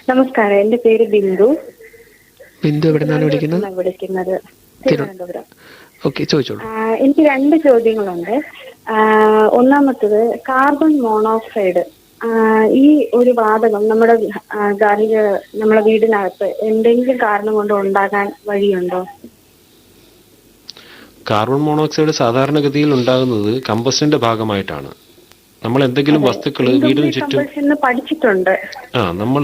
നമസ്കാരം, എന്റെ പേര് ബിന്ദു. ബിന്ദു എവിടെ നിന്നാണ് വിളിക്കുന്നത്? വിളിക്കുന്നത് തിരുവനന്തപുരം. ഓക്കെ, ചോദിച്ചോളൂ. എനിക്ക് 2 ചോദ്യങ്ങളുണ്ട്. ഒന്നാമത്തത്, കാർബൺ മോണോക്സൈഡ് ഈ ഒരു വാതകം നമ്മുടെ നമ്മുടെ വീടിനകത്ത് എന്തെങ്കിലും കാരണം കൊണ്ട് ഉണ്ടാകാൻ വഴിയുണ്ടോ? കാർബൺ മോണോക്സൈഡ് സാധാരണഗതിയിൽ ഉണ്ടാകുന്നത് കമ്പഷന്റെ ഭാഗമായിട്ടാണ്. നമ്മൾ എന്തെങ്കിലും വസ്തുക്കൾ വീടിന് ചുറ്റും പഠിച്ചിട്ടുണ്ട്. നമ്മൾ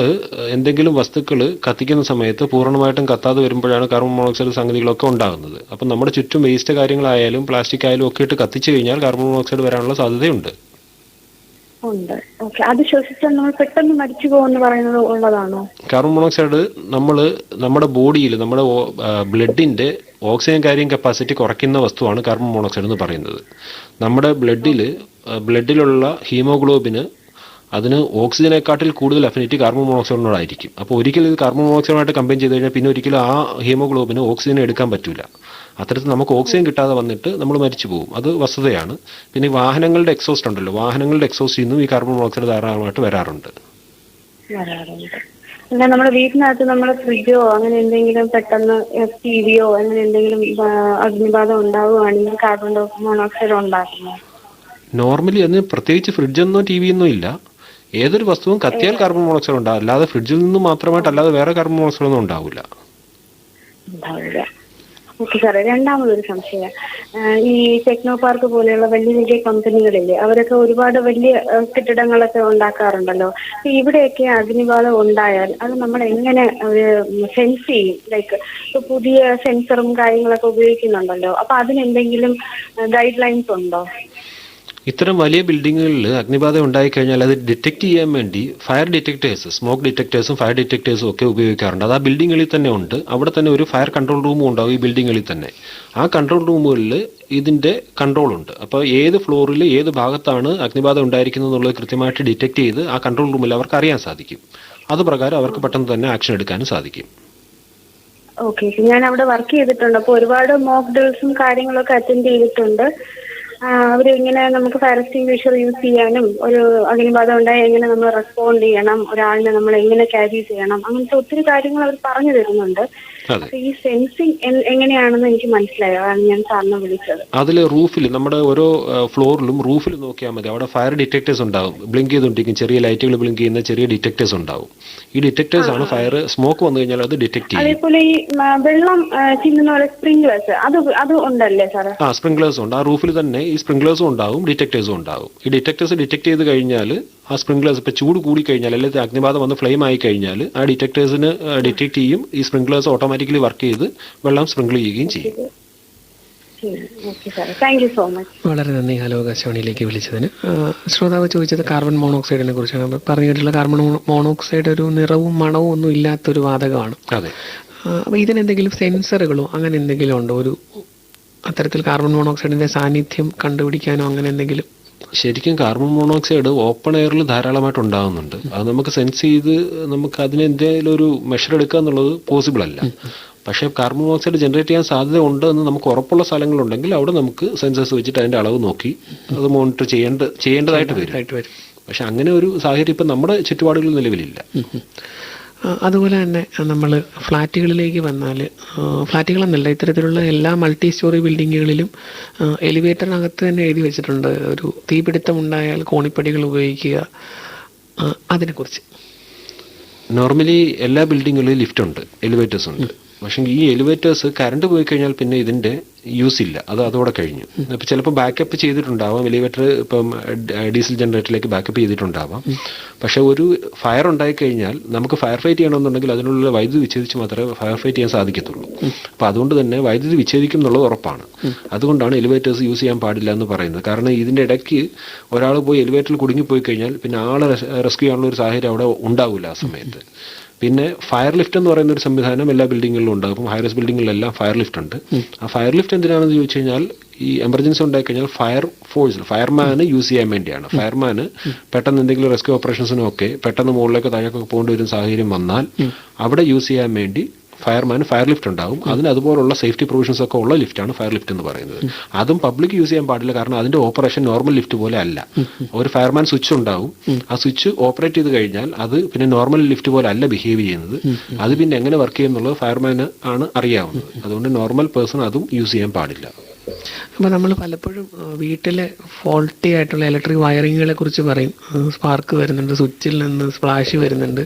എന്തെങ്കിലും വസ്തുക്കൾ കത്തിക്കുന്ന സമയത്ത് പൂർണ്ണമായിട്ടും കത്താതെ വരുമ്പോഴാണ് കാർബൺ മോണോക്സൈഡ് സംഗതികളൊക്കെ ഉണ്ടാകുന്നത്. അപ്പം നമ്മുടെ ചുറ്റും വേസ്റ്റ് കാര്യങ്ങളായാലും പ്ലാസ്റ്റിക് ആയാലും ഒക്കെ ഇട്ട് കത്തിച്ചു കഴിഞ്ഞാൽ കാർബൺ മോണോക്സൈഡ് വരാനുള്ള സാധ്യതയുണ്ട്. അത് ശ്വസിച്ചാൽ നമ്മൾ പെട്ടെന്ന് മരിച്ചു പോകുമെന്ന് പറയുന്നത് ഉള്ളതാണോ? കാർബൺ മോണോക്സൈഡ് നമ്മുടെ ബോഡിയിൽ, നമ്മുടെ ബ്ലഡിന്റെ ഓക്സിജൻ ക്യാരിയിങ് കപ്പാസിറ്റി കുറയ്ക്കുന്ന വസ്തുവാണ് കാർബൺ മോണോക്സൈഡ് എന്ന് പറയുന്നത്. നമ്മുടെ ബ്ലഡിലുള്ള ഹീമോഗ്ലോബിന് അതിന് ഓക്സിജനെക്കാട്ടിൽ കൂടുതൽ അഫിനിറ്റി കാർബൺ മോണോക്സൈഡിനോടായിരിക്കും. അപ്പോൾ ഒരിക്കലും ഇത് കാർബൺ മോണോക്സൈഡുമായിട്ട് കമ്പയിൻ ചെയ്ത് കഴിഞ്ഞാൽ പിന്നെ ഒരിക്കലും ആ ഹീമോഗ്ലോബിന് ഓക്സിജൻ എടുക്കാൻ പറ്റില്ല. അത്തരത്തിൽ നമുക്ക് ഓക്സിജൻ കിട്ടാതെ വന്നിട്ട് നമ്മൾ മരിച്ചു പോകും. അത് വസ്തുതയാണ്. പിന്നെ വാഹനങ്ങളുടെ എക്സോസ്റ്റ് ഉണ്ടല്ലോ, വാഹനങ്ങളുടെ എക്സോസ്റ്റിൽ നിന്നും ഈ കാർബൺ മോണോക്സൈഡ് ധാരാളമായിട്ട് വരാറുണ്ട്. അല്ല, നമ്മുടെ വീട്ടിനകത്ത് നമ്മുടെ ഫ്രിഡ്ജോ അങ്ങനെ എന്തെങ്കിലും പെട്ടെന്ന് ടിവിയോ അങ്ങനെ എന്തെങ്കിലും അഗ്നിബാധ ഉണ്ടാവുകയാണെങ്കിൽ കാർബൺ മോണോക്സൈഡ് ഉണ്ടാകുമോ? നോർമലി അതിന് പ്രത്യേകിച്ച് ഫ്രിഡ്ജെന്നോ ടി വിയെന്നോ ഇല്ല. ഏതൊരു വസ്തുവും കത്തിയാൽ കാർബൺ മോണോക്സൈഡ് ഉണ്ടാകും. അല്ലാതെ ഫ്രിഡ്ജിൽ നിന്ന് മാത്രമായിട്ട് അല്ലാതെ വേറെ കാർബൺ മോണോക്സൈഡ് ഒന്നും ഉണ്ടാവില്ല. ഓക്കെ സാറേ, രണ്ടാമതൊരു സംശയം. ഈ ടെക്നോ പാർക്ക് പോലെയുള്ള വലിയ വലിയ കമ്പനികളില്ലേ, അവരൊക്കെ ഒരുപാട് വലിയ കെട്ടിടങ്ങളൊക്കെ ഉണ്ടാക്കാറുണ്ടല്ലോ. ഇവിടെയൊക്കെ അഗ്നിബാധ ഉണ്ടായാൽ അത് നമ്മൾ എങ്ങനെ സെൻസ് ചെയ്യും? ലൈക്ക് പുതിയ സെൻസറും കാര്യങ്ങളൊക്കെ ഉപയോഗിക്കുന്നുണ്ടല്ലോ, അപ്പൊ അതിനെന്തെങ്കിലും ഗൈഡ് ലൈൻസ് ഉണ്ടോ? ഇത്തരം വലിയ ബിൽഡിങ്ങുകളിൽ അഗ്നിബാധ ഉണ്ടായിക്കഴിഞ്ഞാൽ അത് ഡിറ്റക്ട് ചെയ്യാൻ വേണ്ടി ഫയർ ഡിറ്റക്ടേഴ്സ്, സ്മോക്ക് ഡിറ്റക്ടേഴ്സും ഫയർ ഡിറ്റക്ടേഴ്സും ഒക്കെ ഉപയോഗിക്കാറുണ്ട്. അത് ആ ബിൽഡിങ്ങുകളിൽ തന്നെ ഉണ്ട്. അവിടെ തന്നെ ഒരു ഫയർ കൺട്രോൾ റൂമും ഉണ്ടാവും ഈ ബിൽഡിങ്ങുകളിൽ തന്നെ. ആ കൺട്രോൾ റൂമുകളിൽ ഇതിൻ്റെ കൺട്രോൾ ഉണ്ട്. അപ്പോൾ ഏത് ഫ്ലോറിൽ ഏത് ഭാഗത്താണ് അഗ്നിബാധ ഉണ്ടായിരിക്കുന്നത് എന്നുള്ളത് കൃത്യമായിട്ട് ഡിറ്റക്ട് ചെയ്ത് ആ കൺട്രോൾ റൂമിൽ അവർക്ക് അറിയാൻ സാധിക്കും. അത് പ്രകാരം അവർക്ക് പെട്ടെന്ന് തന്നെ ആക്ഷൻ എടുക്കാനും സാധിക്കും. ഓക്കെ, ഞാൻ അവിടെ വർക്ക് ചെയ്തിട്ടുണ്ട്. അപ്പോൾ ഒരുപാട് മോക്ക് ഡ്രിൽസും കാര്യങ്ങളൊക്കെ അറ്റൻഡ് ചെയ്തിട്ടുണ്ട്. അവരിങ്ങനെ നമുക്ക് ഫയർ എക്സ്റ്റിംഗ്വിഷർ യൂസ് ചെയ്യാനും, ഒരു അഗ്നിബാധ ഉണ്ടായാൽ എങ്ങനെ നമ്മൾ റെസ്പോണ്ട് ചെയ്യണം, ഒരാളിനെ നമ്മൾ എങ്ങനെ ക്യാരി ചെയ്യണം, അങ്ങനത്തെ ഒത്തിരി കാര്യങ്ങൾ അവർ പറഞ്ഞു തരുന്നുണ്ട്. അപ്പൊ ഈ സെൻസിങ് എങ്ങനെയാണെന്ന് എനിക്ക് മനസ്സിലായോ, അതാണ് ഞാൻ സാറിനെ വിളിച്ചത്. അതിൽ റൂഫിൽ, നമ്മുടെ ഓരോ ഫ്ലോറിലും റൂഫിൽ നോക്കിയാൽ മതി. അവിടെ ഫയർ ഡിറ്റക്ടേഴ്സ് ഉണ്ടാവും. ബ്ലിങ്ക് ചെയ്തുകൊണ്ടിരിക്കും, ചെറിയ ലൈറ്റുകൾ ബ്ലിങ്ക് ചെയ്യുന്ന ചെറിയ ഡിറ്റക്ടേഴ്സ് ഉണ്ടാവും. ഈ ഡിറ്റക്ടേഴ്സ് ആണ് ഫയർ സ്മോക്ക് വന്നു കഴിഞ്ഞാൽ അത് ഡിറ്റക്ട് ചെയ്യും. അതേപോലെ ഈ വെള്ളം ചിന്നുന്ന പോലെ സ്പ്രിംഗ്ലേഴ്സ് അത് ഉണ്ടല്ലേ സാറേ? സ്പ്രിംഗ്ലേഴ്സ് ഉണ്ട്. ആ റൂഫിൽ തന്നെ ഈ സ്പ്രിംഗ്ലേഴ്സും ഉണ്ടാവും, ഡിറ്റക്ടേഴ്സും ഉണ്ടാവും. ഈ ഡിറ്റക്ടേഴ്സ് ഡിറ്റക്ട് ചെയ്ത് കഴിഞ്ഞാൽ ആ സ്പ്രിംഗ്ലേഴ്സ് ഇപ്പോൾ ചൂട് കൂടി കഴിഞ്ഞാൽ, അല്ലെങ്കിൽ അഗ്നിബാധ വന്ന് ഫ്ലെയിം ആയി കഴിഞ്ഞാൽ ആ ഡിറ്റക്ടേഴ്സിന് ഡിറ്റക്ട് ചെയ്യും. ഈ സ്പ്രിംഗ്ലേഴ്സ് ഓട്ടോമാറ്റിക്കലി വർക്ക് ചെയ്ത് വെള്ളം സ്പ്രിംഗിൾ ചെയ്യുകയും ചെയ്യും. വളരെ നന്ദി ഹലോ ആകാശവാണിയിലേക്ക് വിളിച്ചതിന്. ശ്രോതാവ് ചോദിച്ചത് കാർബൺ മോണോക്സൈഡിനെ കുറിച്ചാണ്. പറഞ്ഞിട്ടുള്ള കാർബൺ മോണോക്സൈഡ് ഒരു നിറവും മണവും ഒന്നും ഇല്ലാത്തൊരു വാതകമാണ്. അതെ. അപ്പോൾ ഇതിനെന്തെങ്കിലും സെൻസറുകളോ അങ്ങനെ എന്തെങ്കിലും ഉണ്ടോ? ഒരു അത്തരത്തിൽ കാർബൺ മോണോക്സൈഡിന്റെ സാന്നിധ്യം കണ്ടുപിടിക്കാനോ അങ്ങനെ എന്തെങ്കിലും? ശരിക്കും കാർബൺ മോണോക്സൈഡ് ഓപ്പൺ എയറിൽ ധാരാളമായിട്ട് ഉണ്ടാകുന്നുണ്ട്. അത് നമുക്ക് സെൻസ് ചെയ്ത് നമുക്ക് അതിന് എന്തെങ്കിലും ഒരു മെഷർ എടുക്കുക എന്നുള്ളത് പോസിബിൾ അല്ല. പക്ഷേ കാർബൺ മോണോക്സൈഡ് ജനറേറ്റ് ചെയ്യാൻ സാധ്യത ഉണ്ട് എന്ന് നമുക്ക് ഉറപ്പുള്ള സ്ഥലങ്ങളുണ്ടെങ്കിൽ അവിടെ നമുക്ക് സെൻസേഴ്സ് വെച്ചിട്ട് അതിൻ്റെ അളവ് നോക്കി അത് മോണിറ്റർ ചെയ്യേണ്ടതായിട്ട് വരും. പക്ഷെ അങ്ങനെ ഒരു സാഹചര്യം ഇപ്പം നമ്മുടെ ചുറ്റുപാടുകളിൽ നിലവിലില്ല. അതുപോലെ തന്നെ നമ്മൾ ഫ്ലാറ്റുകളിലേക്ക് വന്നാൽ, ഫ്ലാറ്റുകളെന്നല്ല, ഇത്തരത്തിലുള്ള എല്ലാ മൾട്ടി സ്റ്റോറി ബിൽഡിങ്ങുകളിലും എലിവേറ്ററിനകത്ത് തന്നെ എഴുതി വെച്ചിട്ടുണ്ട്, ഒരു തീപിടുത്തം ഉണ്ടായാൽ കോണിപ്പടികൾ ഉപയോഗിക്കുക. അതിനെക്കുറിച്ച് നോർമലി എല്ലാ ബിൽഡിങ്ങുകളിലും ലിഫ്റ്റ് ഉണ്ട്, എലിവേറ്റേഴ്സ് ഉണ്ട്. പക്ഷേ ഈ എലിവേറ്റേഴ്സ് കറണ്ട് പോയി കഴിഞ്ഞാൽ പിന്നെ ഇതിൻ്റെ യൂസ് ഇല്ല, അതോടെ കഴിഞ്ഞു. ഇപ്പം ചിലപ്പോൾ ബാക്കപ്പ് ചെയ്തിട്ടുണ്ടാവാം, എലിവേറ്റർ ഇപ്പം ഡീസൽ ജനറേറ്ററിലേക്ക് ബാക്കപ്പ് ചെയ്തിട്ടുണ്ടാവാം. പക്ഷേ ഒരു ഫയർ ഉണ്ടായിക്കഴിഞ്ഞാൽ നമുക്ക് ഫയർ ഫൈറ്റ് ചെയ്യണമെന്നുണ്ടെങ്കിൽ അതിനുള്ള വൈദ്യുതി വിച്ഛേദിച്ച് മാത്രമേ ഫയർ ഫൈറ്റ് ചെയ്യാൻ സാധിക്കത്തുള്ളൂ. അപ്പോൾ അതുകൊണ്ട് തന്നെ വൈദ്യുതി വിച്ഛേദിക്കും എന്നുള്ളത് ഉറപ്പാണ്. അതുകൊണ്ടാണ് എലിവേറ്റേഴ്സ് യൂസ് ചെയ്യാൻ പാടില്ല എന്ന് പറയുന്നത്. കാരണം ഇതിൻ്റെ ഇടയ്ക്ക് ഒരാൾ പോയി എലിവേറ്ററിൽ കുടുങ്ങിപ്പോയി കഴിഞ്ഞാൽ പിന്നെ ആളെ റെസ്ക്യൂ ചെയ്യാനുള്ള ഒരു സാഹചര്യം അവിടെ ഉണ്ടാവില്ല ആ സമയത്ത്. പിന്നെ ഫയർ ലിഫ്റ്റ് എന്ന് പറയുന്ന ഒരു സംവിധാനം എല്ലാ ബിൽഡിങ്ങുകളിലും ഉണ്ടാകും. ഇപ്പം ഹൈറൈസ് ബിൽഡിങ്ങിലെല്ലാം ഫയർ ലിഫ്റ്റ് ഉണ്ട്. ആ ഫയർ ലിഫ്റ്റ് എന്തിനാണെന്ന് ചോദിച്ചു കഴിഞ്ഞാൽ ഈ എമർജൻസി ഉണ്ടായിക്കഴിഞ്ഞാൽ ഫയർമാന് യൂസ് ചെയ്യാൻ വേണ്ടിയാണ്. ഫയർമാന് പെട്ടെന്ന് എന്തെങ്കിലും റെസ്ക്യൂ ഓപ്പറേഷൻസിനും ഒക്കെ പെട്ടെന്ന് മുകളിലേക്ക് താഴേക്കൊക്കെ പോകേണ്ടി വരുന്ന സാഹചര്യം വന്നാൽ അവിടെ യൂസ് ചെയ്യാൻ വേണ്ടി ഫയർമാൻ ഫയർ ലിഫ്റ്റ് ഉണ്ടാവും. അതിന് അതുപോലുള്ള സേഫ്റ്റി പ്രൊവിഷൻസ് ഒക്കെ ഉള്ള ലിഫ്റ്റാണ് ഫയർ ലിഫ്റ്റ് എന്ന് പറയുന്നത്. അതും പബ്ലിക് യൂസ് ചെയ്യാൻ പാടില്ല, കാരണം അതിന്റെ ഓപ്പറേഷൻ നോർമൽ ലിഫ്റ്റ് പോലെ അല്ല. ഒരു ഫയർമാൻ സ്വിച്ച് ഉണ്ടാവും, ആ സ്വിച്ച് ഓപ്പറേറ്റ് ചെയ്ത് കഴിഞ്ഞാൽ അത് പിന്നെ നോർമൽ ലിഫ്റ്റ് പോലെ അല്ല ബിഹേവ് ചെയ്യുന്നത്. അത് പിന്നെ എങ്ങനെ വർക്ക് ചെയ്യുന്നുള്ളത് ഫയർമാന് ആണ് അറിയാവുന്നത്. അതുകൊണ്ട് നോർമൽ പേഴ്സൺ അതും യൂസ് ചെയ്യാൻ പാടില്ല. അപ്പോൾ നമ്മൾ പലപ്പോഴും വീട്ടിലെ ഫോൾട്ടി ആയിട്ടുള്ള ഇലക്ട്രിക് വയറിങ്ങുകളെ കുറിച്ച് പറയും. സ്പാർക്ക് വരുന്നുണ്ട്, സ്വിച്ചിൽ നിന്ന് സ്പ്ലാഷ് വരുന്നുണ്ട്.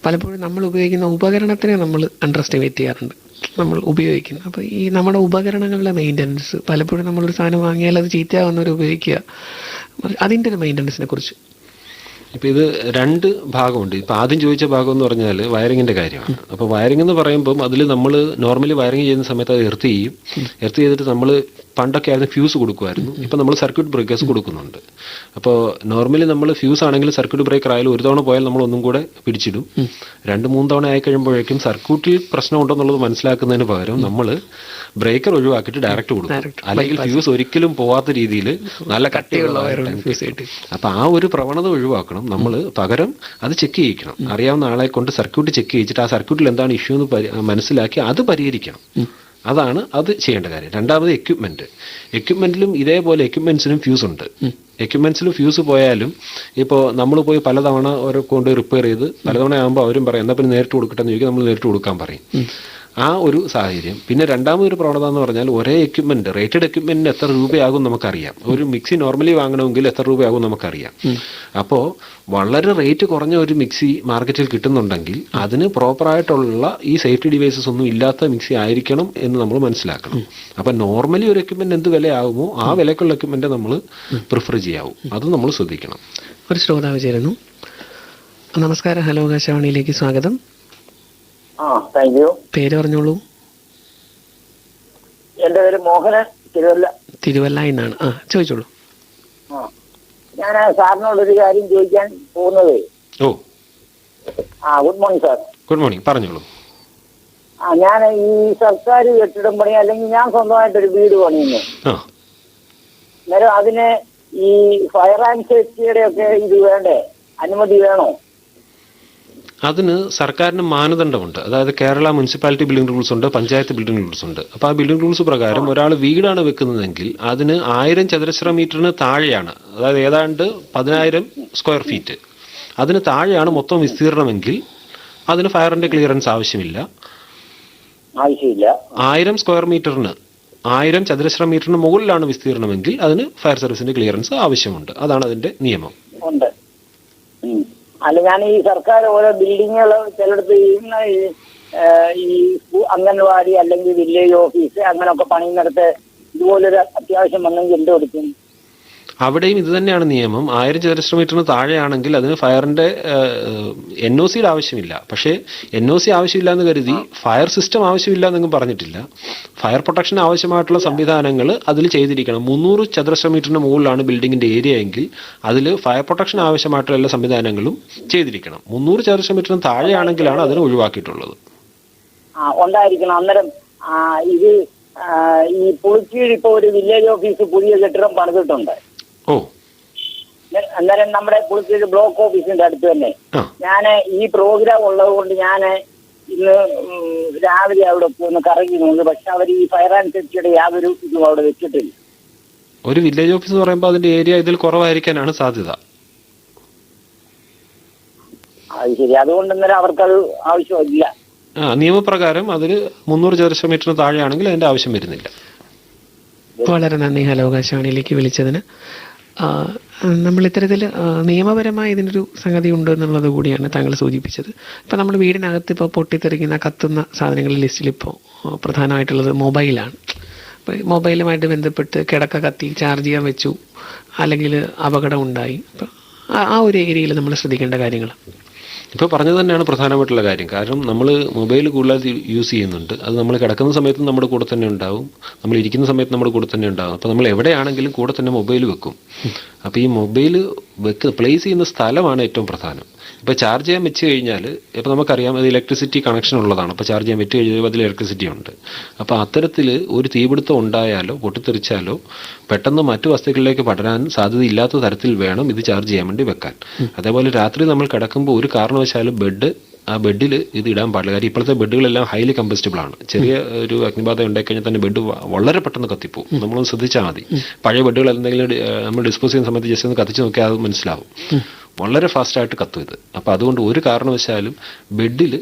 പലപ്പോഴും നമ്മൾ ഉപയോഗിക്കുന്ന ഉപകരണത്തിനെ നമ്മൾ അണ്ടർ എസ്റ്റിമേറ്റ് ചെയ്യാറുണ്ട്, നമ്മൾ ഉപയോഗിക്കുന്നത്. അപ്പോൾ ഈ നമ്മുടെ ഉപകരണങ്ങളുടെ മെയിൻ്റനൻസ്, പലപ്പോഴും നമ്മളൊരു സാധനം വാങ്ങിയാൽ അത് ചീത്തയാവുന്നവർ ഉപയോഗിക്കുക, അതിൻ്റെ ഒരു മെയിൻ്റനൻസിനെ കുറിച്ച്. ഇപ്പം ഇത് രണ്ട് ഭാഗമുണ്ട്. ഇപ്പം ആദ്യം ചോദിച്ച ഭാഗം എന്ന് പറഞ്ഞാൽ വയറിങ്ങിൻ്റെ കാര്യമാണ്. അപ്പോൾ വയറിംഗ് എന്ന് പറയുമ്പം അതിൽ നമ്മൾ നോർമലി വയറിങ് ചെയ്യുന്ന സമയത്ത് അത് എർത്ത് ചെയ്യും. എർത്ത് ചെയ്തിട്ട് നമ്മൾ പണ്ടൊക്കെ ആയിരുന്നു ഫ്യൂസ് കൊടുക്കുമായിരുന്നു. ഇപ്പം നമ്മൾ സർക്യൂട്ട് ബ്രേക്കേഴ്സ് കൊടുക്കുന്നുണ്ട്. അപ്പോൾ നോർമലി നമ്മൾ ഫ്യൂസ് ആണെങ്കിൽ സർക്യൂട്ട് ബ്രേക്കർ ആയാലും ഒരു തവണ പോയാൽ നമ്മൾ ഒന്നും കൂടെ പിടിച്ചിടും. 2-3 തവണ ആയി കഴിയുമ്പോഴേക്കും സർക്യൂട്ടിൽ പ്രശ്നമുണ്ടെന്നുള്ളത് മനസ്സിലാക്കുന്നതിന് പകരം നമ്മൾ ബ്രേക്കർ ഒഴിവാക്കിയിട്ട് ഡയറക്റ്റ് കൊടുക്കും. അല്ലെങ്കിൽ ഫ്യൂസ് ഒരിക്കലും പോവാത്ത രീതിയിൽ നല്ല കട്ടിയുള്ള അപ്പം ആ ഒരു പ്രവണത ഒഴിവാക്കണം. നമ്മൾ പകരം അത് ചെക്ക് ചെയ്യിക്കണം. അറിയാവുന്ന ആളെ കൊണ്ട് സർക്യൂട്ട് ചെക്ക് ചെയ്യിച്ചിട്ട് ആ സർക്യൂട്ടിൽ എന്താണ് ഇഷ്യൂ എന്ന് മനസ്സിലാക്കി അത് പരിഹരിക്കണം. അതാണ് അത് ചെയ്യേണ്ട കാര്യം. രണ്ടാമത് എക്യുപ്മെന്റിലും ഇതേപോലെ എക്യുപ്മെന്റ്സിനും ഫ്യൂസ് ഉണ്ട്. എക്യുപ്മെന്റ്സിലും ഫ്യൂസ് പോയാലും ഇപ്പോൾ നമ്മൾ പോയി പലതവണ ഓരോ കൊണ്ട് റിപ്പയർ ചെയ്ത് പലതവണ ആകുമ്പോൾ അവരും പറയും എന്നാൽ പിന്നെ നേരിട്ട് കൊടുക്കട്ടെ എന്ന് ചോദിക്കും, നമ്മൾ നേരിട്ട് കൊടുക്കാൻ പറയും. ആ ഒരു സാഹചര്യം. പിന്നെ രണ്ടാമതൊരു പ്രവണത എന്ന് പറഞ്ഞാൽ ഒരേ എക്യുപ്മെന്റ്, റേറ്റഡ് എക്യുപ്മെന്റിന് എത്ര രൂപയാകും നമുക്കറിയാം. ഒരു മിക്സി നോർമലി വാങ്ങണമെങ്കിൽ എത്ര രൂപയാകും നമുക്കറിയാം. അപ്പോൾ വളരെ റേറ്റ് കുറഞ്ഞ ഒരു മിക്സി മാർക്കറ്റിൽ കിട്ടുന്നുണ്ടെങ്കിൽ അതിന് പ്രോപ്പറായിട്ടുള്ള ഈ സേഫ്റ്റി ഡിവൈസസ് ഒന്നും ഇല്ലാത്ത മിക്സി ആയിരിക്കണം എന്ന് നമ്മൾ മനസ്സിലാക്കണം. അപ്പം നോർമലി ഒരു എക്യുപ്മെന്റ് എന്ത് വിലയാകുമോ ആ വിലക്കുള്ള എക്യുപ്മെന്റ് നമ്മൾ പ്രിഫർ ചെയ്യാവും. അത് നമ്മൾ ശ്രദ്ധിക്കണം. ഒരു ശ്രോതാവ് ചേരുന്നു. നമസ്കാരം, ഹലോ ആകാശവാണിയിലേക്ക് സ്വാഗതം. Thank you. പേര് പറഞ്ഞോളൂ. എന്റെ പേര് മോഹനൻ, തിരുവല്ല എന്നാണ്. ചോദിച്ചോളൂ. ഞാൻ സാറിനോടൊരു കാര്യം ചോദിക്കാൻ പോകുന്നത്. Good morning sir. Good morning, പറഞ്ഞോളൂ. ഞാൻ ഈ സർക്കാർ കെട്ടിടം പണി അല്ലെങ്കിൽ ഞാൻ സ്വന്തമായിട്ടൊരു വീട് പണിയുന്നു. അന്നേരം അതിന് ഈ ഫയർ ആൻഡ് സേഫ്റ്റിയുടെ ഒക്കെ ഇത് വേണ്ടേ, അനുമതി വേണോ? അതിന് സർക്കാരിന് മാനദണ്ഡമുണ്ട്. അതായത് കേരള മുനിസിപ്പാലിറ്റി ബിൽഡിംഗ് റൂൾസ് ഉണ്ട്, പഞ്ചായത്ത് ബിൽഡിംഗ് റൂൾസ് ഉണ്ട്. അപ്പോൾ ആ ബിൽഡിംഗ് റൂൾസ് പ്രകാരം ഒരാൾ വീടാണ് വെക്കുന്നതെങ്കിൽ അതിന് 1000 ചതുരശ്ര മീറ്ററിന് താഴെയാണ്, അതായത് ഏതാണ്ട് 10,000 സ്ക്വയർ ഫീറ്റ്, അതിന് താഴെയാണ് മൊത്തം വിസ്തീർണമെങ്കിൽ അതിന് ഫയറിന്റെ ക്ലിയറൻസ് ആവശ്യമില്ല. 1000 സ്ക്വയർ മീറ്ററിന് 1000 ചതുരശ്ര മീറ്ററിന് മുകളിലാണ് വിസ്തീർണമെങ്കിൽ അതിന് ഫയർ സർവീസിന്റെ ക്ലിയറൻസ് ആവശ്യമുണ്ട്. അതാണ് അതിന്റെ നിയമം. അല്ല, ഞാൻ ഈ സർക്കാർ ഓരോ ബിൽഡിങ്ങുകൾ ചിലടത്ത് ഈ അംഗൻവാടി അല്ലെങ്കിൽ വില്ലേജ് ഓഫീസ് അങ്ങനെയൊക്കെ പണിയുന്നിടത്ത് ഇതുപോലൊരു അത്യാവശ്യം വന്നെങ്കിൽ എന്ത് കൊടുക്കും? അവിടെയും ഇത് തന്നെയാണ് നിയമം. 1000 ചതുരശ്ര മീറ്ററിന് താഴെയാണെങ്കിൽ അതിന് ഫയറിന്റെ NOC ആവശ്യമില്ല. പക്ഷേ NOC ആവശ്യമില്ല എന്ന് കരുതി ഫയർ സിസ്റ്റം ആവശ്യമില്ല എന്നെങ്കിലും പറഞ്ഞിട്ടില്ല. ഫയർ പ്രൊട്ടക്ഷൻ ആവശ്യമായിട്ടുള്ള സംവിധാനങ്ങൾ അതിൽ ചെയ്തിരിക്കണം. 300 ചതുരശ്ര മീറ്ററിന് മുകളിലാണ് ബിൽഡിങ്ങിന്റെ ഏരിയ എങ്കിൽ അതിൽ ഫയർ പ്രൊട്ടക്ഷൻ ആവശ്യമായിട്ടുള്ള എല്ലാ സംവിധാനങ്ങളും ചെയ്തിരിക്കണം. 300 ചതുരശ്ര മീറ്ററിന് താഴെയാണെങ്കിലാണ് അതിന് ഒഴിവാക്കിയിട്ടുള്ളത്. ഉണ്ടായിരിക്കണം. അന്നേരം ഇത് ഈ പുളിക്കീഴ് ഇപ്പൊ ഒരു വില്ലേജ് ഓഫീസ് പുതിയ കെട്ടിടം പണിതിട്ടുണ്ട്. അന്നേരം നമ്മുടെ പുളിക്കീഴ് ബ്ലോക്ക് ഓഫീസിന്റെ അടുത്ത് തന്നെ. ഞാൻ ഈ പ്രോഗ്രാം ഉള്ളത് കൊണ്ട് ഞാൻ ഇന്ന് രാവിലെ അവിടെ ഒന്ന് കറങ്ങി നോക്കി. പക്ഷെ അവർ ഈ ഫയർ ആൻഡ് സേഫ്റ്റിയുടെ യാതൊരു ഇതും അവിടെ വെച്ചിട്ടില്ല. ഒരു വില്ലേജ് ഓഫീസ് എന്ന് പറയുമ്പോൾ അതിന്റെ ഏരിയ ഇതിൽ കുറവായിരിക്കാനാണ് സാധ്യത. അത് ശരി. അതുകൊണ്ട് അന്നേരം അവർക്കത് ആവശ്യമില്ല. നിയമപ്രകാരം അതിൽ 300 ചതുരശ്ര മീറ്ററിന് താഴെയാണെങ്കിൽ അതിന്റെ ആവശ്യം വരുന്നില്ല. വളരെ നന്ദി ഹലോ ആകാശവാണിയിലേക്ക് വിളിച്ചതിന്. നമ്മൾ ഇത്തരത്തിൽ നിയമപരമായി ഇതിനൊരു സംഗതി ഉണ്ട് എന്നുള്ളത് കൂടിയാണ് താങ്കൾ സൂചിപ്പിച്ചത്. ഇപ്പം നമ്മൾ വീടിനകത്ത് ഇപ്പോൾ പൊട്ടിത്തെറിക്കുന്ന കത്തുന്ന സാധനങ്ങളുടെ ലിസ്റ്റിൽ ഇപ്പോൾ പ്രധാനമായിട്ടുള്ളത് മൊബൈലാണ്. അപ്പോൾ മൊബൈലുമായിട്ട് ബന്ധപ്പെട്ട് കിടക്ക കത്തി ചാർജ് ചെയ്യാൻ വെച്ചു, അല്ലെങ്കിൽ അപകടം ഉണ്ടായി. അപ്പം ആ ഒരു ഏരിയയിൽ നമ്മൾ ശ്രദ്ധിക്കേണ്ട കാര്യങ്ങൾ ഇപ്പോൾ പറഞ്ഞത് തന്നെയാണ് പ്രധാനമായിട്ടുള്ള കാര്യം. കാരണം നമ്മൾ മൊബൈൽ കൂടുതലായി യൂസ് ചെയ്യുന്നുണ്ട്. അത് നമ്മൾ കിടക്കുന്ന സമയത്ത് നമ്മുടെ കൂടെ തന്നെ ഉണ്ടാവും, നമ്മൾ ഇരിക്കുന്ന സമയത്ത് നമ്മുടെ കൂടെ തന്നെ ഉണ്ടാവും. അപ്പോൾ നമ്മൾ എവിടെയാണെങ്കിലും കൂടെ തന്നെ മൊബൈൽ വെക്കും. അപ്പോൾ ഈ മൊബൈൽ പ്ലേസ് ചെയ്യുന്ന സ്ഥലമാണ് ഏറ്റവും പ്രധാനം. ഇപ്പോൾ ചാർജ് ചെയ്യാൻ വെച്ച് കഴിഞ്ഞാൽ ഇപ്പോൾ നമുക്കറിയാം അത് ഇലക്ട്രിസിറ്റി കണക്ഷൻ ഉള്ളതാണ്. അപ്പോൾ ചാർജ് ചെയ്യാൻ വെച്ച് കഴിഞ്ഞാൽ അതിൽ ഇലക്ട്രിസിറ്റി ഉണ്ട്. അപ്പോൾ അത്തരത്തിൽ ഒരു തീപിടുത്തം ഉണ്ടായാലോ പൊട്ടിത്തെറിച്ചാലോ പെട്ടെന്ന് മറ്റു വസ്തുക്കളിലേക്ക് പടരാൻ സാധ്യതയില്ലാത്ത തരത്തിൽ വേണം ഇത് ചാർജ് ചെയ്യാൻ വേണ്ടി വെക്കാൻ. അതേപോലെ രാത്രി നമ്മൾ കിടക്കുമ്പോൾ ഒരു കാരണവശാലും ബെഡ് ആ ബെഡിൽ ഇത് ഇടാൻ പാടില്ല. കാര്യം ഇപ്പോഴത്തെ ബെഡുകളെല്ലാം ഹൈലി കമ്പസ്റ്റബിൾ ആണ്. ചെറിയ ഒരു അഗ്നിബാധ ഉണ്ടായിക്കഴിഞ്ഞാൽ തന്നെ ബെഡ് വളരെ പെട്ടെന്ന് കത്തിപ്പോവും. നമ്മളൊന്ന് ശ്രദ്ധിച്ചാൽ മതി. പഴയ ബെഡുകൾ എന്തെങ്കിലും നമ്മൾ ഡിസ്പോസ് ചെയ്യുന്ന സമയത്ത് ജസ്റ്റ് ഒന്ന് കത്തിച്ച് നോക്കിയാൽ അത് മനസ്സിലാവും. വളരെ ഫാസ്റ്റായിട്ട് കത്തും ഇത്. അപ്പോൾ അതുകൊണ്ട് ഒരു കാരണവശാലും ബെഡിൽ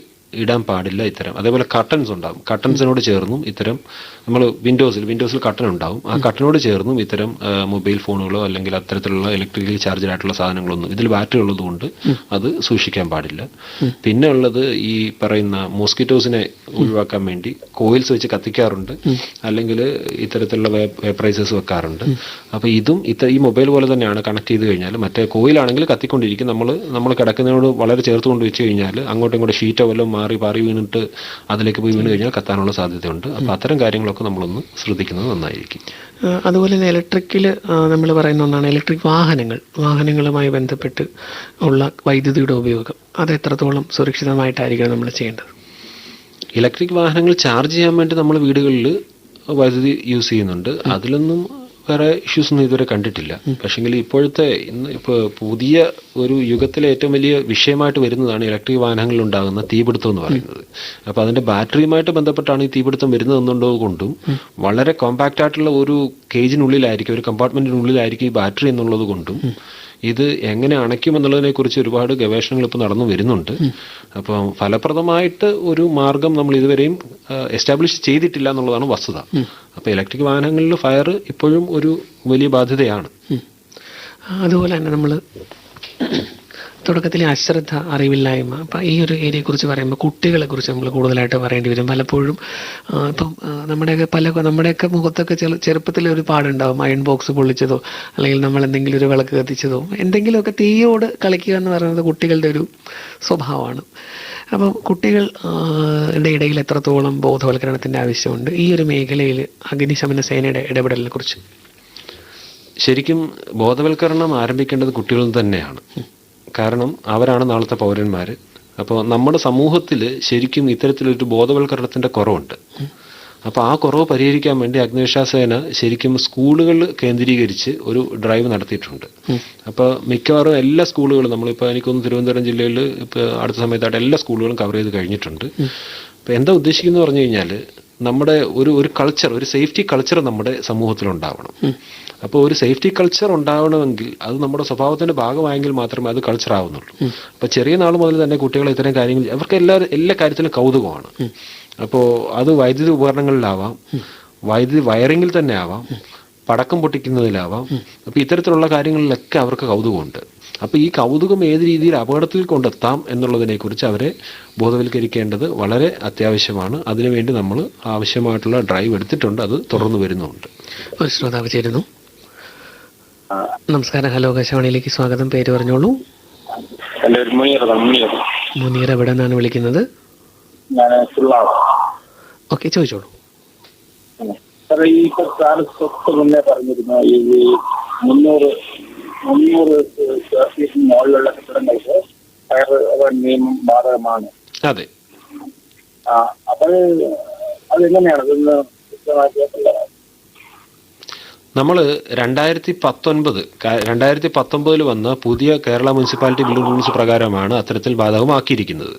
ഇടാൻ പാടില്ല ഇത്തരം. അതേപോലെ കട്ടൻസ് ഉണ്ടാകും. കട്ടൻസിനോട് ചേർന്നും ഇത്തരം നമ്മൾ വിൻഡോസിൽ കട്ടൻ ഉണ്ടാവും. ആ കട്ടനോട് ചേർന്നും ഇത്തരം മൊബൈൽ ഫോണുകളോ അല്ലെങ്കിൽ അത്തരത്തിലുള്ള ഇലക്ട്രിക്കലി ചാർജഡ് ആയിട്ടുള്ള സാധനങ്ങളൊന്നും, ഇതിൽ ബാറ്ററി ഉള്ളതുകൊണ്ട് അത് സൂക്ഷിക്കാൻ പാടില്ല. പിന്നെ ഉള്ളത് ഈ പറയുന്ന മോസ്കിറ്റോസിനെ ഒഴിവാക്കാൻ വേണ്ടി കോയിൽസ് വെച്ച് കത്തിക്കാറുണ്ട്, അല്ലെങ്കിൽ ഇത്തരത്തിലുള്ള വേപ്പറൈസേഴ്സ് വെക്കാറുണ്ട്. അപ്പോൾ ഇതും ഈ മൊബൈൽ പോലെ തന്നെയാണ്. കണക്ട് ചെയ്ത് കഴിഞ്ഞാൽ മറ്റേ കോയിലാണെങ്കിൽ കത്തിക്കൊണ്ടിരിക്കും. നമ്മൾ കിടക്കുന്നതിനോട് വളരെ ചേർത്ത് കൊണ്ട് വെച്ച് കഴിഞ്ഞാൽ അങ്ങോട്ടും ഇങ്ങോട്ടും ഷീറ്റോ വല്ലതും പാറി വീണിട്ട് അതിലേക്ക് പോയി വീണ് കഴിഞ്ഞാൽ കത്താനുള്ള സാധ്യതയുണ്ട്. അപ്പോൾ അത്തരം കാര്യങ്ങളൊക്കെ നമ്മളൊന്ന് ശ്രദ്ധിക്കുന്നത് നന്നായിരിക്കും. അതുപോലെ തന്നെ ഇലക്ട്രിക്കിൽ നമ്മൾ പറയുന്ന ഒന്നാണ് ഇലക്ട്രിക് വാഹനങ്ങളുമായി ബന്ധപ്പെട്ട് ഉള്ള വൈദ്യുതിയുടെ ഉപയോഗം. അത് എത്രത്തോളം സുരക്ഷിതമായിട്ടായിരിക്കണം നമ്മൾ ചെയ്യേണ്ടത്? ഇലക്ട്രിക് വാഹനങ്ങൾ ചാർജ് ചെയ്യാൻ വേണ്ടി നമ്മൾ വീടുകളിൽ വൈദ്യുതി യൂസ് ചെയ്യുന്നുണ്ട്. അതിലൊന്നും വേറെ ഇഷ്യൂസ് ഒന്നും ഇതുവരെ കണ്ടിട്ടില്ല. പക്ഷെങ്കിൽ ഇപ്പോൾ പുതിയ ഒരു യുഗത്തിലെ ഏറ്റവും വലിയ വിഷയമായിട്ട് വരുന്നതാണ് ഇലക്ട്രിക് വാഹനങ്ങളിൽ ഉണ്ടാകുന്ന തീപിടുത്തം എന്ന് പറയുന്നത്. അപ്പോൾ അതിന്റെ ബാറ്ററിയുമായിട്ട് ബന്ധപ്പെട്ടാണ് ഈ തീപിടുത്തം വരുന്നതെന്നുള്ളതുകൊണ്ടും വളരെ കോമ്പാക്റ്റ് ആയിട്ടുള്ള ഒരു കേജിനുള്ളിലായിരിക്കും, ഒരു കമ്പാർട്ട്മെന്റിനുള്ളിലായിരിക്കും ഈ ബാറ്ററി എന്നുള്ളത് കൊണ്ടും ഇത് എങ്ങനെ അണയ്ക്കുമെന്നുള്ളതിനെ കുറിച്ച് ഒരുപാട് ഗവേഷണങ്ങൾ ഇപ്പോൾ നടന്നു വരുന്നുണ്ട്. അപ്പോൾ ഫലപ്രദമായിട്ട് ഒരു മാർഗം നമ്മൾ ഇതുവരെയും എസ്റ്റാബ്ലിഷ് ചെയ്തിട്ടില്ല എന്നുള്ളതാണ് വസ്തുത. അപ്പോൾ ഇലക്ട്രിക് വാഹനങ്ങളിൽ ഫയർ ഇപ്പോഴും ഒരു വലിയ ബാധ്യതയാണ്. അതുപോലെ തന്നെ നമ്മൾ തുടക്കത്തിലെ അശ്രദ്ധ, അറിവില്ലായ്മ, അപ്പം ഈ ഒരു ഏരിയയെക്കുറിച്ച് പറയുമ്പോൾ കുട്ടികളെ കുറിച്ച് നമ്മൾ കൂടുതലായിട്ട് പറയേണ്ടി വരും. പലപ്പോഴും ഇപ്പം നമ്മുടെയൊക്കെ മുഖത്തൊക്കെ ചെറുപ്പത്തിൽ ഒരു പാടുണ്ടാവും. അയൺ ബോക്സ് പൊള്ളിച്ചതോ അല്ലെങ്കിൽ നമ്മൾ എന്തെങ്കിലും ഒരു വിളക്ക് കത്തിച്ചതോ എന്തെങ്കിലുമൊക്കെ തീയോട് കളിക്കുക എന്ന് പറയുന്നത് കുട്ടികളുടെ ഒരു സ്വഭാവമാണ്. അപ്പം കുട്ടികളുടെ ഇടയിൽ എത്രത്തോളം ബോധവൽക്കരണത്തിൻ്റെ ആവശ്യമുണ്ട് ഈ ഒരു മേഖലയിൽ അഗ്നിശമന സേനയുടെ ഇടപെടലിനെ കുറിച്ച്? ശരിക്കും ബോധവൽക്കരണം ആരംഭിക്കേണ്ടത് കുട്ടികളിൽ തന്നെയാണ്. കാരണം അവരാണ് നാളത്തെ പൗരന്മാർ. അപ്പോൾ നമ്മുടെ സമൂഹത്തിൽ ശരിക്കും ഇത്തരത്തിലൊരു ബോധവൽക്കരണത്തിൻ്റെ കുറവുണ്ട്. അപ്പോൾ ആ കുറവ് പരിഹരിക്കാൻ വേണ്ടി അഗ്നിരക്ഷാ സേന ശരിക്കും സ്കൂളുകൾ കേന്ദ്രീകരിച്ച് ഒരു ഡ്രൈവ് നടത്തിയിട്ടുണ്ട്. അപ്പോൾ മിക്കവാറും എല്ലാ സ്കൂളുകളും, നമ്മളിപ്പോൾ എനിക്കൊന്ന് തിരുവനന്തപുരം ജില്ലയിൽ ഇപ്പോൾ അടുത്ത സമയത്തായിട്ട് എല്ലാ സ്കൂളുകളും കവർ ചെയ്ത് കഴിഞ്ഞിട്ടുണ്ട്. അപ്പോൾ എന്താ ഉദ്ദേശിക്കുന്നത് പറഞ്ഞു കഴിഞ്ഞാൽ നമ്മുടെ ഒരു കൾച്ചർ, ഒരു സേഫ്റ്റി കൾച്ചർ നമ്മുടെ സമൂഹത്തിലുണ്ടാവണം. അപ്പോൾ ഒരു സേഫ്റ്റി കൾച്ചർ ഉണ്ടാവണമെങ്കിൽ അത് നമ്മുടെ സ്വഭാവത്തിന്റെ ഭാഗമായെങ്കിൽ മാത്രമേ അത് കൾച്ചർ ആവുന്നുള്ളൂ. അപ്പോൾ ചെറിയ നാൾ മുതൽ തന്നെ കുട്ടികളെ ഇത്തരം കാര്യങ്ങൾ, അവർക്ക് എല്ലാ കാര്യത്തിലും കൗതുകമാണ്. അപ്പോൾ അത് വൈദ്യുതി ഉപകരണങ്ങളിലാവാം, വൈദ്യുതി വയറിങ്ങിൽ തന്നെ ആവാം, പടക്കം പൊട്ടിക്കുന്നതിലാവാം. അപ്പോൾ ഇത്തരത്തിലുള്ള കാര്യങ്ങളിലൊക്കെ അവർക്ക് കൗതുകമുണ്ട്. അപ്പോൾ ഈ കൗതുകം ഏത് രീതിയിൽ അപകടത്തിൽ കൊണ്ടെത്താം എന്നുള്ളതിനെക്കുറിച്ച് അവരെ ബോധവൽക്കരിക്കേണ്ടത് വളരെ അത്യാവശ്യമാണ്. അതിനുവേണ്ടി നമ്മൾ ആവശ്യമായിട്ടുള്ള ഡ്രൈവ് എടുത്തിട്ടുണ്ട്, അത് തുടർന്ന് വരുന്നുണ്ട്. ഒരു ശ്രോതാവ് ചേരുന്നു. നമസ്കാരം, ഹലോ ആകാശവാണിയിലേക്ക് സ്വാഗതം. പേര് പറഞ്ഞോളൂ. മുനീർ, എവിടെ നിന്നാണ് വിളിക്കുന്നത്? ഓക്കെ, ചോദിച്ചോളൂ. മുന്നേ പറഞ്ഞിരുന്നു ഈ 300 മുകളിലുള്ള കെട്ടിടങ്ങൾക്ക് ഫയർ നിയമം ബാധകമാണ്. അതെ. അപ്പോൾ അതെങ്ങനെയാണ് ഇതൊന്ന് വ്യക്തമാക്കിയിട്ടുള്ളത്? നമ്മൾ 2019 വന്ന പുതിയ കേരള മുനിസിപ്പാലിറ്റി ബിൽഡിംഗ് റൂൾസ് പ്രകാരമാണ് അത്തരത്തിൽ ബാധകമാക്കിയിരിക്കുന്നത്.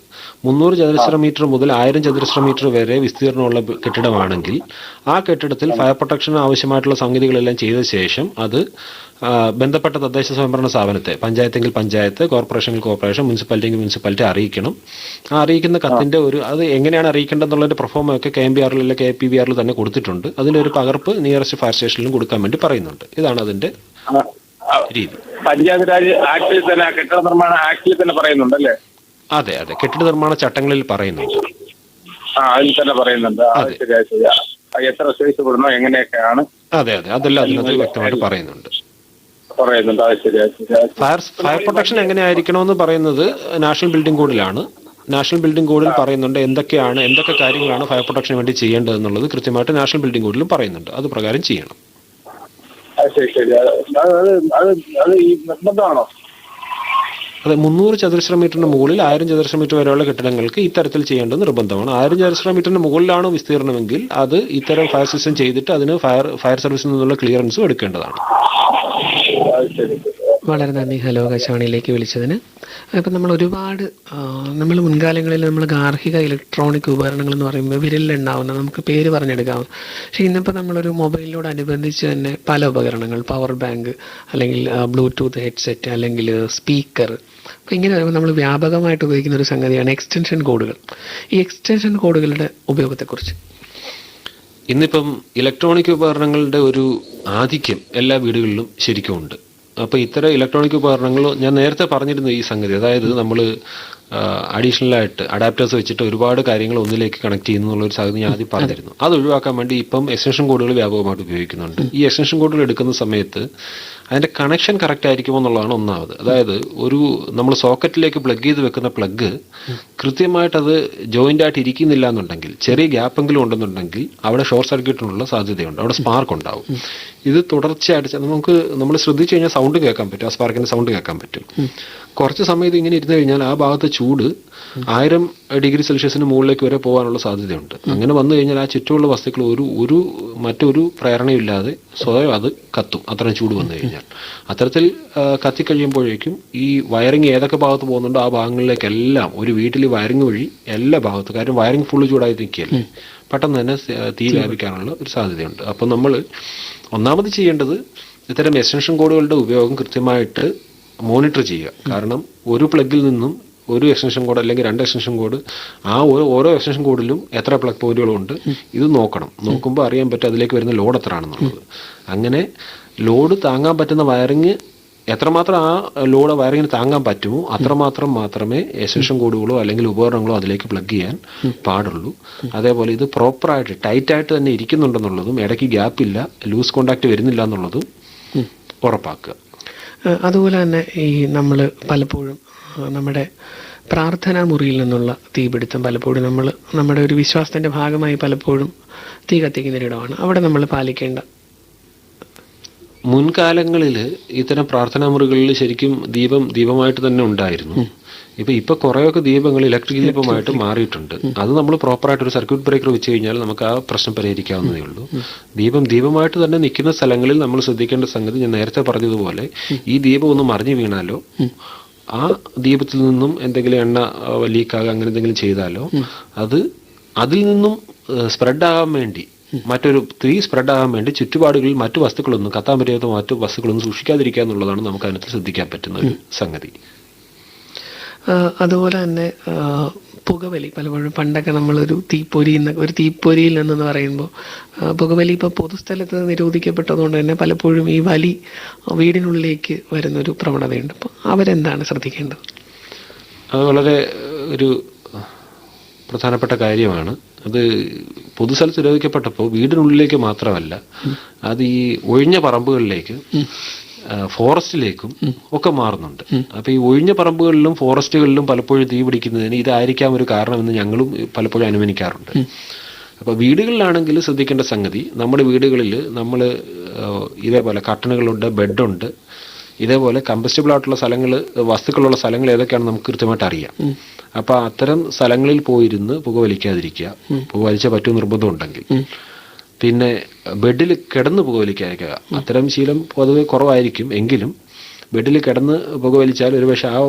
300 ചതുരശ്ര മീറ്റർ മുതൽ 1000 ചതുരശ്ര മീറ്റർ വരെ വിസ്തീർണമുള്ള കെട്ടിടമാണെങ്കിൽ ആ കെട്ടിടത്തിൽ ഫയർ പ്രൊട്ടക്ഷന് ആവശ്യമായിട്ടുള്ള സംഗതികളെല്ലാം ചെയ്ത ശേഷം അത് ബന്ധപ്പെട്ട തദ്ദേശ സ്വയംഭരണ സ്ഥാപനത്തെ, പഞ്ചായത്തെങ്കിൽ പഞ്ചായത്ത്, കോർപ്പറേഷനെങ്കിൽ കോർപ്പറേഷൻ, മുനിസിപ്പാലിറ്റിയെങ്കിൽ മുനിസിപ്പാലിറ്റി അറിയിക്കണം. ആ അറിയിക്കുന്ന കത്തിന്റെ അത് എങ്ങനെയാണ് അറിയിക്കേണ്ടതെന്നുള്ളതിന്റെ പ്രൊഫോമൊക്കെ KMBRL അല്ലെങ്കിൽ KPBRL തന്നെ കൊടുത്തിട്ടുണ്ട്. അതിന്റെ ഒരു പകർപ്പ് നിയറസ്റ്റ് ഫയർ സ്റ്റേഷനിലും കൊടുക്കാൻ വേണ്ടി പറയുന്നുണ്ട്. ഇതാണ് അതിന്റെ രീതി. പഞ്ചായത്ത് രാജ് ആക്ടിൽ തന്നെ, കെട്ടിട നിർമ്മാണ ആക്ടിൽ തന്നെ പറയുന്നുണ്ടല്ലേ? അതെ, കെട്ടിട നിർമ്മാണ ചട്ടങ്ങളിൽ പറയുന്നുണ്ട്. അതിൽ തന്നെ പറയുന്നുണ്ട്. എത്ര സ്പേസ് കൊടുക്കണോ, എങ്ങനെയൊക്കെയാണ്. അതെ, അതെല്ലാം അതിനകത്ത് വ്യക്തമായിട്ട് പറയുന്നുണ്ട്. ഫയർ പ്രൊട്ടക്ഷൻ എങ്ങനെയായിരിക്കണമെന്ന് പറയുന്നത് നാഷണൽ ബിൽഡിംഗ് കോഡിലാണ്. നാഷണൽ ബിൽഡിംഗ് കോഡിൽ പറയുന്നുണ്ട് എന്തൊക്കെ കാര്യങ്ങളാണ് ഫയർ പ്രൊട്ടക്ഷന് വേണ്ടി ചെയ്യേണ്ടത് എന്നുള്ളത് കൃത്യമായിട്ട് നാഷണൽ ബിൽഡിംഗ് കോഡിലും പറയുന്നുണ്ട്. അത് പ്രകാരം ചെയ്യണം. അതെ, 300 ചതുരശ്ര മീറ്ററിന് മുകളിൽ 1000 ചതുരശ്ര മീറ്റർ വരെയുള്ള കെട്ടിടങ്ങൾക്ക് ഇത്തരത്തിൽ ചെയ്യേണ്ടത് നിർബന്ധമാണ്. 1000 ചതുരശ്ര മീറ്ററിന് മുകളിലാണ് വിസ്തീർണമെങ്കിൽ അത് ഇത്തരം ഫയർ സിസ്റ്റം ചെയ്തിട്ട് അതിന് ഫയർ സർവീസിൽ നിന്നുള്ള ക്ലിയറൻസും എടുക്കേണ്ടതാണ്. വളരെ നന്ദി ഹലോ ആകാശവാണിയിലേക്ക് വിളിച്ചതിന്. ഇപ്പം നമ്മൾ ഒരുപാട് നമ്മൾ മുൻകാലങ്ങളിൽ നമ്മൾ ഗാർഹിക ഇലക്ട്രോണിക് ഉപകരണങ്ങൾ എന്ന് പറയുമ്പോൾ വിരലിലുണ്ടാവുന്ന നമുക്ക് പേര് പറഞ്ഞെടുക്കാവും. പക്ഷേ ഇന്നിപ്പോൾ നമ്മളൊരു മൊബൈലിനോടനുബന്ധിച്ച് തന്നെ പല ഉപകരണങ്ങൾ, പവർ ബാങ്ക് അല്ലെങ്കിൽ ബ്ലൂടൂത്ത് ഹെഡ്സെറ്റ് അല്ലെങ്കിൽ സ്പീക്കർ, അപ്പോൾ ഇങ്ങനെ വരുമ്പോൾ നമ്മൾ വ്യാപകമായിട്ട് ഉപയോഗിക്കുന്ന ഒരു സംഗതിയാണ് എക്സ്റ്റൻഷൻ കോഡുകൾ. ഈ എക്സ്റ്റൻഷൻ കോഡുകളുടെ ഉപയോഗത്തെക്കുറിച്ച് ഇന്നിപ്പം ഇലക്ട്രോണിക് ഉപകരണങ്ങളുടെ ഒരു ആധിക്യം എല്ലാ വീടുകളിലും ശരിക്കും ഉണ്ട്. അപ്പോൾ ഇത്തരം ഇലക്ട്രോണിക് ഉപകരണങ്ങൾ ഞാൻ നേരത്തെ പറഞ്ഞിരുന്നു ഈ സംഗതി, അതായത് നമ്മൾ അഡീഷണലായിട്ട് അഡാപ്റ്റേഴ്സ് വെച്ചിട്ട് ഒരുപാട് കാര്യങ്ങൾ ഒന്നിലേക്ക് കണക്ട് ചെയ്യുന്നുള്ളൊരു സാധ്യത ഞാൻ ആദ്യം പറഞ്ഞിരുന്നു. അത് ഒഴിവാക്കാൻ വേണ്ടി ഇപ്പം എക്സ്റ്റൻഷൻ കോഡുകൾ വ്യാപകമായിട്ട് ഉപയോഗിക്കുന്നുണ്ട്. ഈ എക്സ്റ്റൻഷൻ കോഡുകൾ എടുക്കുന്ന സമയത്ത് അതിൻ്റെ കണക്ഷൻ കറക്റ്റ് ആയിരിക്കുമോ എന്നുള്ളതാണ് ഒന്നാമത്. അതായത് ഒരു നമ്മൾ സോക്കറ്റിലേക്ക് പ്ലഗ് ചെയ്ത് വെക്കുന്ന പ്ലഗ് കൃത്യമായിട്ടത് ജോയിൻ്റ് ആയിട്ട് ഇരിക്കുന്നില്ല എന്നുണ്ടെങ്കിൽ, ചെറിയ ഗ്യാപ്പെങ്കിലും ഉണ്ടെന്നുണ്ടെങ്കിൽ അവിടെ ഷോർട്ട് സർക്യൂട്ടിനുള്ള സാധ്യതയുണ്ട്, അവിടെ സ്പാർക്ക് ഉണ്ടാവും. ഇത് തുടർച്ചയായിട്ട് നമ്മൾ ശ്രദ്ധിച്ചു കഴിഞ്ഞാൽ സൗണ്ട് കേൾക്കാൻ പറ്റും, ആ സ്പാർക്കിൻ്റെ സൗണ്ട് കേൾക്കാൻ പറ്റും. കുറച്ച് സമയം ഇത് ഇങ്ങനെ ഇരുന്ന് കഴിഞ്ഞാൽ ആ ഭാഗത്ത് ചൂട് 1000 ഡിഗ്രി സെൽഷ്യസിന് മുകളിലേക്ക് വരെ പോകാനുള്ള സാധ്യതയുണ്ട്. അങ്ങനെ വന്നു കഴിഞ്ഞാൽ ആ ചുറ്റുമുള്ള വസ്തുക്കൾ മറ്റൊരു പ്രേരണയില്ലാതെ സ്വയം അത് കത്തും, അത്രയും ചൂട് വന്നു കഴിഞ്ഞാൽ. അത്തരത്തിൽ കത്തിക്കഴിയുമ്പോഴേക്കും ഈ വയറിങ് ഏതൊക്കെ ഭാഗത്ത് പോകുന്നുണ്ടോ ആ ഭാഗങ്ങളിലേക്കെല്ലാം ഒരു വീട്ടിൽ വയറിങ് വഴി എല്ലാ ഭാഗത്തും, കാര്യം വയറിങ് ഫുള്ള് ചൂടായി നിൽക്കുകയല്ലേ, പെട്ടെന്ന് തന്നെ തീ വ്യാപിക്കാനുള്ള ഒരു സാധ്യതയുണ്ട്. അപ്പം നമ്മൾ ഒന്നാമത് ചെയ്യേണ്ടത് ഇത്തരം എക്സ്റ്റൻഷൻ കോഡുകളുടെ ഉപയോഗം കൃത്യമായിട്ട് മോണിറ്റർ ചെയ്യുക. കാരണം ഒരു പ്ലഗിൽ നിന്നും ഒരു എക്സ്റ്റൻഷൻ കോഡ് അല്ലെങ്കിൽ 2 എക്സ്റ്റൻഷൻ കോഡ്, ആ ഓരോ എക്സ്റ്റൻഷൻ കോഡിലും എത്ര പ്ലഗ് പോയിന്റുകളുണ്ട് ഇത് നോക്കണം. നോക്കുമ്പോൾ അറിയാൻ പറ്റും അതിലേക്ക് വരുന്ന ലോഡ് എത്ര ആണെന്നുള്ളത്. അങ്ങനെ ലോഡ് താങ്ങാൻ പറ്റുന്ന വയറിങ് എത്രമാത്രം ആ ലോഡ് വയറിങ്ങിന് താങ്ങാൻ പറ്റുമോ അത്രമാത്രം മാത്രമേ എക്സ്റ്റൻഷൻ കോഡുകളോ അല്ലെങ്കിൽ ഉപകരണങ്ങളോ അതിലേക്ക് പ്ലഗ് ചെയ്യാൻ പാടുള്ളൂ. അതേപോലെ ഇത് പ്രോപ്പറായിട്ട് ടൈറ്റായിട്ട് തന്നെ ഇരിക്കുന്നുണ്ടെന്നുള്ളതും ഇടയ്ക്ക് ഗ്യാപ്പില്ല, ലൂസ് കോണ്ടാക്ട് വരുന്നില്ല എന്നുള്ളതും ഉറപ്പാക്കുക. അതുപോലെ തന്നെ ഈ നമ്മൾ പലപ്പോഴും നമ്മുടെ പ്രാർത്ഥനാ മുറിയിൽ നിന്നുള്ള തീപിടുത്തം പലപ്പോഴും നമ്മുടെ ഒരു വിശ്വാസത്തിൻ്റെ ഭാഗമായി പലപ്പോഴും തീ കത്തിക്കുന്നൊരിടമാണ്. അവിടെ നമ്മൾ പാലിക്കേണ്ട മുൻകാലങ്ങളിൽ ഇത്തരം പ്രാർത്ഥനാ മുറികളിൽ ശരിക്കും ദീപമായിട്ട് തന്നെ ഉണ്ടായിരുന്നു. ഇപ്പൊ കുറേയൊക്കെ ദീപങ്ങൾ ഇലക്ട്രിക് ദീപമായിട്ട് മാറിയിട്ടുണ്ട്. അത് നമ്മൾ പ്രോപ്പറായിട്ട് ഒരു സർക്യൂട്ട് ബ്രേക്കർ വെച്ച് കഴിഞ്ഞാൽ നമുക്ക് ആ പ്രശ്നം പരിഹരിക്കാവുന്നതേ ഉള്ളൂ. ദീപമായിട്ട് തന്നെ നിൽക്കുന്ന സ്ഥലങ്ങളിൽ നമ്മൾ ശ്രദ്ധിക്കേണ്ട സംഗതി ഞാൻ നേരത്തെ പറഞ്ഞതുപോലെ, ഈ ദീപം ഒന്ന് മറിഞ്ഞു വീണാലോ ആ ദീപത്തിൽ നിന്നും എന്തെങ്കിലും എണ്ണ ലീക്കാകുക അങ്ങനെ എന്തെങ്കിലും ചെയ്താലോ അതിൽ നിന്നും സ്പ്രെഡ് ആകാൻ വേണ്ടി, മറ്റൊരു തീ സ്പ്രെഡ് ആകാൻ വേണ്ടി ചുറ്റുപാടുകളിൽ മറ്റു വസ്തുക്കളൊന്നും, കത്താൻ പറ്റാത്ത മറ്റു വസ്തുക്കളൊന്നും സൂക്ഷിക്കാതിരിക്കുക എന്നുള്ളതാണ് നമുക്ക് അതിനകത്ത് ശ്രദ്ധിക്കാൻ പറ്റുന്ന ഒരു സംഗതി. അതുപോലെ തന്നെ പുകവലി പലപ്പോഴും പണ്ടൊക്കെ നമ്മളൊരു തീപ്പൊരിയിൽ നിന്നെന്ന് പറയുമ്പോൾ പുകവലി ഇപ്പോൾ പൊതുസ്ഥലത്ത് നിരോധിക്കപ്പെട്ടതുകൊണ്ട് തന്നെ പലപ്പോഴും ഈ വലി വീടിനുള്ളിലേക്ക് വരുന്നൊരു പ്രവണതയുണ്ട്. അപ്പോൾ അവരെന്താണ് ശ്രദ്ധിക്കേണ്ടത്? അത് വളരെ ഒരു പ്രധാനപ്പെട്ട കാര്യമാണ്. അത് പൊതുസ്ഥലത്ത് നിരോധിക്കപ്പെട്ടപ്പോൾ വീടിനുള്ളിലേക്ക് മാത്രമല്ല, അത് ഈ ഒഴിഞ്ഞ പറമ്പുകളിലേക്ക്, ഫോറസ്റ്റിലേക്കും ഒക്കെ മാറുന്നുണ്ട്. അപ്പൊ ഈ ഒഴിഞ്ഞ പറമ്പുകളിലും ഫോറസ്റ്റുകളിലും പലപ്പോഴും തീ പിടിക്കുന്നതിന് ഇതായിരിക്കാം ഒരു കാരണമെന്ന് ഞങ്ങളും പലപ്പോഴും അനുമാനിക്കാറുണ്ട്. അപ്പൊ വീടുകളിലാണെങ്കിൽ ശ്രദ്ധിക്കേണ്ട സംഗതി, നമ്മുടെ വീടുകളിൽ നമ്മൾ ഇതേപോലെ കർട്ടനുകളുണ്ട്, ബെഡുണ്ട്, ഇതേപോലെ കമ്പസ്റ്റബിൾ ആയിട്ടുള്ള വസ്തുക്കളുള്ള സ്ഥലങ്ങൾ ഏതൊക്കെയാണെന്ന് നമുക്ക് കൃത്യമായിട്ട് അറിയാം. അപ്പൊ അത്തരം സ്ഥലങ്ങളിൽ പോയിരുന്ന് പുകവലിക്കാതിരിക്കുക, പുകവലിച്ച പറ്റും നിർബന്ധം ഉണ്ടെങ്കിൽ. പിന്നെ ബെഡിൽ കിടന്ന് പുകവലിക്കാതിരിക്കുക. അത്തരം ശീലം പൊതുവെ കുറവായിരിക്കും, എങ്കിലും ബെഡിൽ കിടന്ന് പുകവലിച്ചാൽ ഒരുപക്ഷെ ആ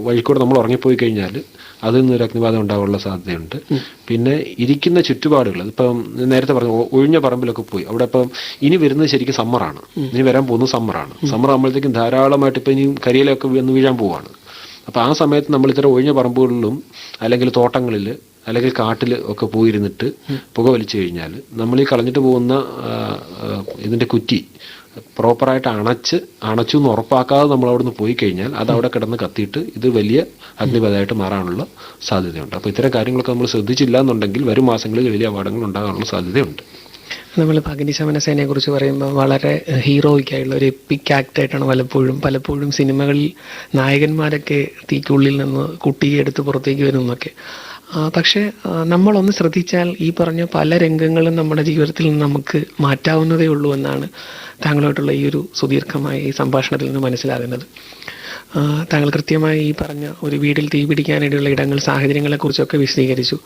വഴിക്കൂടെ നമ്മൾ ഉറങ്ങിപ്പോയി കഴിഞ്ഞാൽ അതിൽ നിന്നൊരു അഗ്നിബാധ ഉണ്ടാകാനുള്ള സാധ്യതയുണ്ട്. പിന്നെ ഇരിക്കുന്ന ചുറ്റുപാടുകൾ, ഇപ്പം നേരത്തെ പറഞ്ഞു ഒഴിഞ്ഞ പറമ്പിലൊക്കെ പോയി, അവിടെ ഇപ്പം ഇനി വരുന്നത് ശരിക്കും സമ്മറാണ്, ഇനി വരാൻ പോകുന്നത് സമ്മർ ആകുമ്പോഴത്തേക്കും ധാരാളമായിട്ട് ഇപ്പം ഇനിയും കരിയിലൊക്കെ വന്ന് വീഴാൻ പോവാണ്. അപ്പോൾ ആ സമയത്ത് നമ്മൾ ഇത്തരം ഒഴിഞ്ഞ പറമ്പുകളിലും അല്ലെങ്കിൽ തോട്ടങ്ങളിൽ അല്ലെങ്കിൽ കാട്ടിൽ ഒക്കെ പോയിരുന്നിട്ട് പുകവലിച്ചു കഴിഞ്ഞാൽ നമ്മൾ ഈ കളഞ്ഞിട്ട് പോകുന്ന ഇതിൻ്റെ കുറ്റി പ്രോപ്പറായിട്ട് അണച്ചു എന്ന് ഉറപ്പാക്കാതെ നമ്മൾ അവിടെ നിന്ന് പോയി കഴിഞ്ഞാൽ അത് അവിടെ കിടന്ന് കത്തിയിട്ട് ഇത് വലിയ അഗ്നിബാധയായിട്ട് മാറാനുള്ള സാധ്യതയുണ്ട്. അപ്പോൾ ഇത്തരം കാര്യങ്ങളൊക്കെ നമ്മൾ ശ്രദ്ധിച്ചില്ല എന്നുണ്ടെങ്കിൽ വരും മാസങ്ങളിൽ വലിയ അപകടങ്ങൾ ഉണ്ടാകാനുള്ള സാധ്യതയുണ്ട്. നമ്മൾ അഗ്നിശമന സേനയെക്കുറിച്ച് പറയുമ്പോൾ വളരെ ഹീറോയിക്കായുള്ള ഒരു എപ്പിക് ആക്റ്റായിട്ടാണ് പലപ്പോഴും സിനിമകളിൽ നായകന്മാരൊക്കെ തീക്കുള്ളിൽ നിന്ന് കുട്ടിയെ എടുത്ത് പുറത്തേക്ക് വരുന്നൊക്കെ. പക്ഷേ നമ്മളൊന്ന് ശ്രദ്ധിച്ചാൽ ഈ പറഞ്ഞ പല രംഗങ്ങളും നമ്മുടെ ജീവിതത്തിൽ നിന്ന് നമുക്ക് മാറ്റാവുന്നതേ ഉള്ളൂ എന്നാണ് താങ്കളുമായിട്ടുള്ള ഈ ഒരു സുദീർഘമായ ഈ സംഭാഷണത്തിൽ നിന്ന് മനസ്സിലാകുന്നത്. താങ്കൾ കൃത്യമായി ഈ പറഞ്ഞ ഒരു വീട്ടിൽ തീ പിടിക്കാനിടയുള്ള ഇടങ്ങൾ, സാഹചര്യങ്ങളെക്കുറിച്ചൊക്കെ വിശദീകരിച്ചു.